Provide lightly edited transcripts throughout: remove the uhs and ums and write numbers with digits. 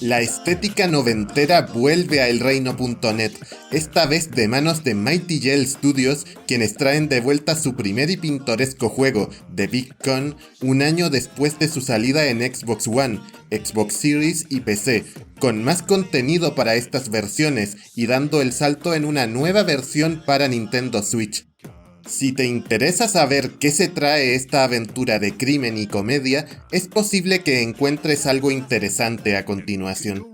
La estética noventera vuelve a elreino.net, esta vez de manos de Mighty Gel Studios, quienes traen de vuelta su primer y pintoresco juego, The Big Con, un año después de su salida en Xbox One, Xbox Series y PC, con más contenido para estas versiones y dando el salto en una nueva versión para Nintendo Switch. Si te interesa saber qué se trae esta aventura de crimen y comedia, es posible que encuentres algo interesante a continuación.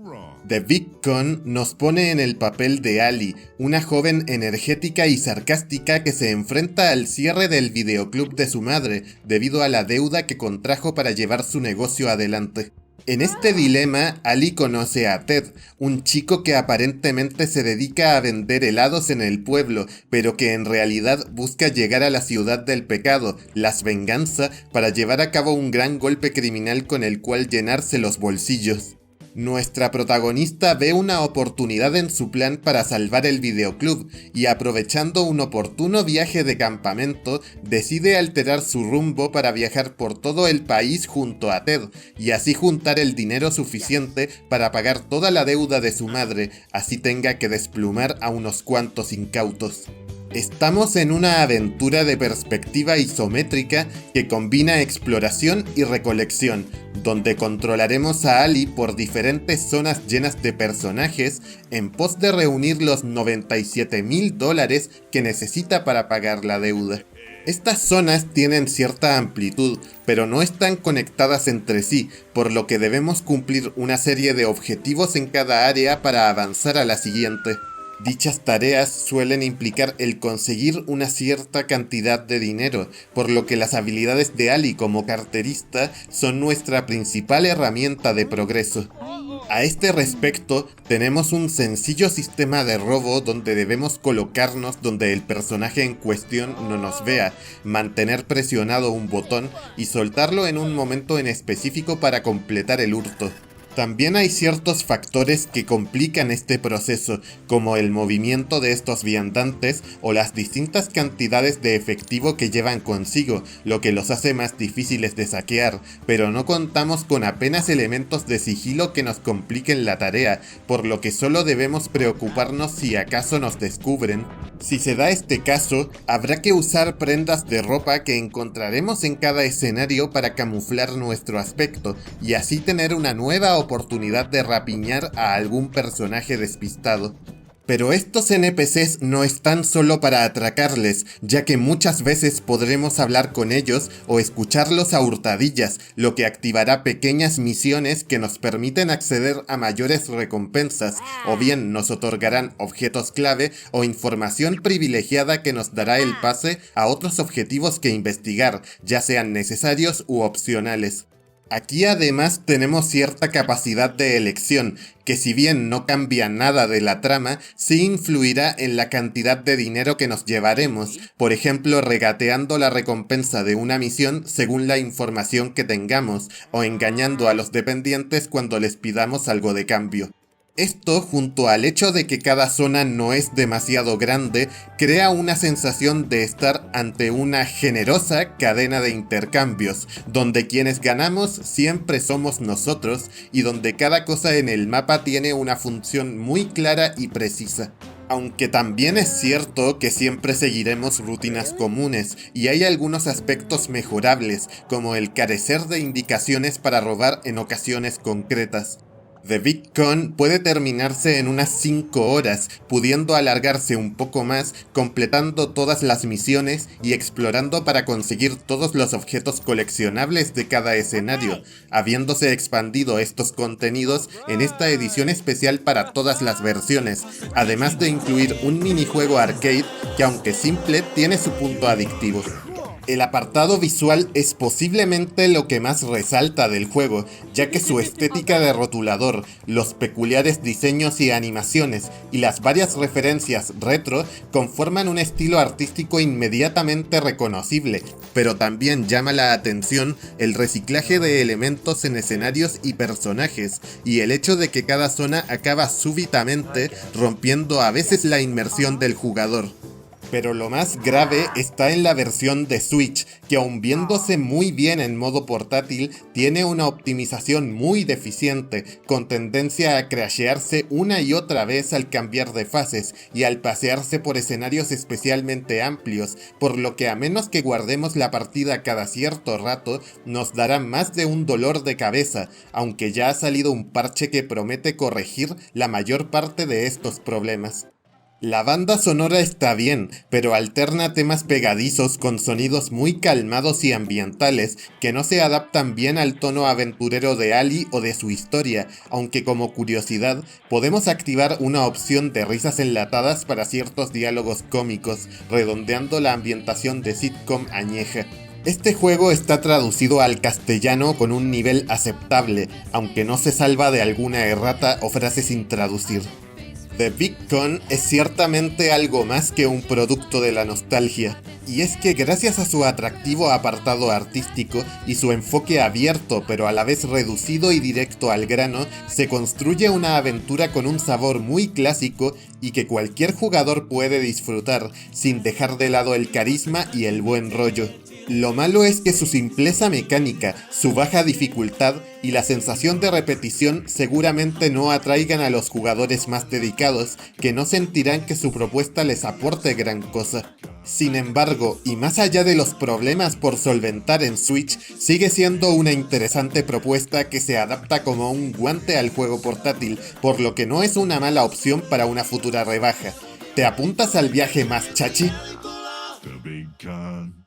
The Big Con nos pone en el papel de Ali, una joven energética y sarcástica que se enfrenta al cierre del videoclub de su madre, debido a la deuda que contrajo para llevar su negocio adelante. En este dilema, Ali conoce a Ted, un chico que aparentemente se dedica a vender helados en el pueblo, pero que en realidad busca llegar a la ciudad del pecado, Las Venganza, para llevar a cabo un gran golpe criminal con el cual llenarse los bolsillos. Nuestra protagonista ve una oportunidad en su plan para salvar el videoclub y, aprovechando un oportuno viaje de campamento, decide alterar su rumbo para viajar por todo el país junto a Ted y así juntar el dinero suficiente para pagar toda la deuda de su madre, así tenga que desplumar a unos cuantos incautos. Estamos en una aventura de perspectiva isométrica que combina exploración y recolección, donde controlaremos a Ali por diferentes zonas llenas de personajes en pos de reunir los $97,000 que necesita para pagar la deuda. Estas zonas tienen cierta amplitud, pero no están conectadas entre sí, por lo que debemos cumplir una serie de objetivos en cada área para avanzar a la siguiente. Dichas tareas suelen implicar el conseguir una cierta cantidad de dinero, por lo que las habilidades de Ali como carterista son nuestra principal herramienta de progreso. A este respecto, tenemos un sencillo sistema de robo donde debemos colocarnos donde el personaje en cuestión no nos vea, mantener presionado un botón y soltarlo en un momento en específico para completar el hurto. También hay ciertos factores que complican este proceso, como el movimiento de estos viandantes o las distintas cantidades de efectivo que llevan consigo, lo que los hace más difíciles de saquear, pero no contamos con apenas elementos de sigilo que nos compliquen la tarea, por lo que solo debemos preocuparnos si acaso nos descubren. Si se da este caso, habrá que usar prendas de ropa que encontraremos en cada escenario para camuflar nuestro aspecto, y así tener una nueva oportunidad de rapiñar a algún personaje despistado. Pero estos NPCs no están solo para atracarles, ya que muchas veces podremos hablar con ellos o escucharlos a hurtadillas, lo que activará pequeñas misiones que nos permiten acceder a mayores recompensas, o bien nos otorgarán objetos clave o información privilegiada que nos dará el pase a otros objetivos que investigar, ya sean necesarios u opcionales. Aquí además tenemos cierta capacidad de elección, que si bien no cambia nada de la trama, sí influirá en la cantidad de dinero que nos llevaremos, por ejemplo regateando la recompensa de una misión según la información que tengamos, o engañando a los dependientes cuando les pidamos algo de cambio. Esto, junto al hecho de que cada zona no es demasiado grande, crea una sensación de estar ante una generosa cadena de intercambios, donde quienes ganamos siempre somos nosotros y donde cada cosa en el mapa tiene una función muy clara y precisa. Aunque también es cierto que siempre seguiremos rutinas comunes y hay algunos aspectos mejorables, como el carecer de indicaciones para robar en ocasiones concretas. The Big Con puede terminarse en unas 5 horas, pudiendo alargarse un poco más, completando todas las misiones y explorando para conseguir todos los objetos coleccionables de cada escenario, habiéndose expandido estos contenidos en esta edición especial para todas las versiones, además de incluir un minijuego arcade que, aunque simple, tiene su punto adictivo. El apartado visual es posiblemente lo que más resalta del juego, ya que su estética de rotulador, los peculiares diseños y animaciones y las varias referencias retro conforman un estilo artístico inmediatamente reconocible, pero también llama la atención el reciclaje de elementos en escenarios y personajes, y el hecho de que cada zona acaba súbitamente rompiendo a veces la inmersión del jugador. Pero lo más grave está en la versión de Switch, que aun viéndose muy bien en modo portátil, tiene una optimización muy deficiente, con tendencia a crashearse una y otra vez al cambiar de fases y al pasearse por escenarios especialmente amplios, por lo que a menos que guardemos la partida cada cierto rato, nos dará más de un dolor de cabeza, aunque ya ha salido un parche que promete corregir la mayor parte de estos problemas. La banda sonora está bien, pero alterna temas pegadizos con sonidos muy calmados y ambientales que no se adaptan bien al tono aventurero de Ali o de su historia, aunque como curiosidad podemos activar una opción de risas enlatadas para ciertos diálogos cómicos, redondeando la ambientación de sitcom añeja. Este juego está traducido al castellano con un nivel aceptable, aunque no se salva de alguna errata o frase sin traducir. The Big Con es ciertamente algo más que un producto de la nostalgia, y es que gracias a su atractivo apartado artístico y su enfoque abierto pero a la vez reducido y directo al grano, se construye una aventura con un sabor muy clásico y que cualquier jugador puede disfrutar, sin dejar de lado el carisma y el buen rollo. Lo malo es que su simpleza mecánica, su baja dificultad y la sensación de repetición seguramente no atraigan a los jugadores más dedicados, que no sentirán que su propuesta les aporte gran cosa. Sin embargo, y más allá de los problemas por solventar en Switch, sigue siendo una interesante propuesta que se adapta como un guante al juego portátil, por lo que no es una mala opción para una futura rebaja. ¿Te apuntas al viaje más chachi? The big con.